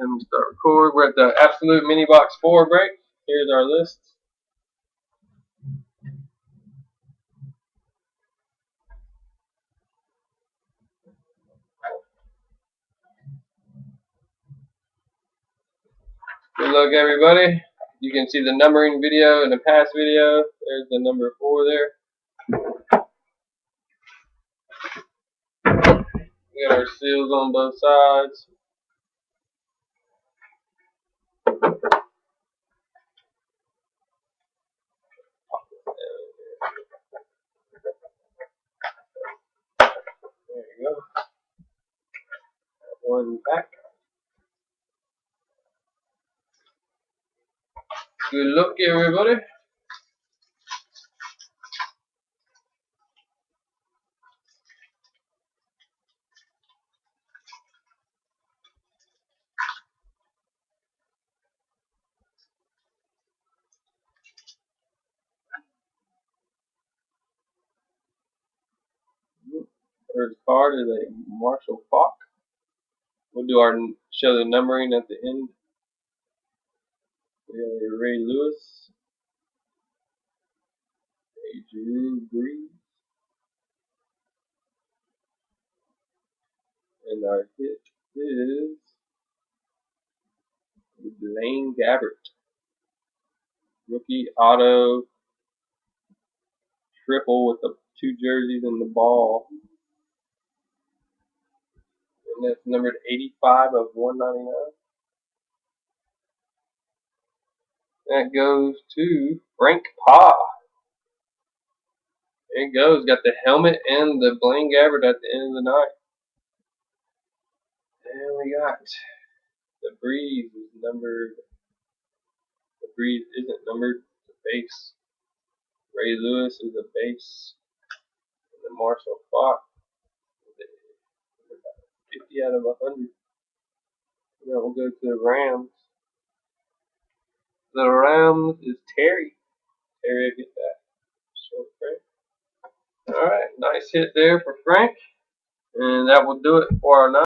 And start record. We're at the Absolute Mini Box 4 break. Here's our list. Good luck, everybody. You can see the numbering video in the past video. There's the number 4 there. We got our seals on both sides. There you go. One back. Good luck, everybody. First card is a Marshall Faulk. We'll do our show the numbering at the end. We got a Ray Lewis, a Drew Brees, and our hit is Blaine Gabbert. Rookie auto triple with the 2 jerseys and the ball. And that's numbered 85 of 199. That goes to Frank Pa. There it goes. Got the helmet and the Blaine Gabbert at the end of the night. And we got the Breeze is numbered. The Breeze isn't numbered. It's a base. Ray Lewis is a base. And the Marshall Faulk is 50 out of 100. Now we'll go to the Rams. The Rams is Terry. Terry will get that. Short Frank. Alright, nice hit there for Frank. And that will do it for our night.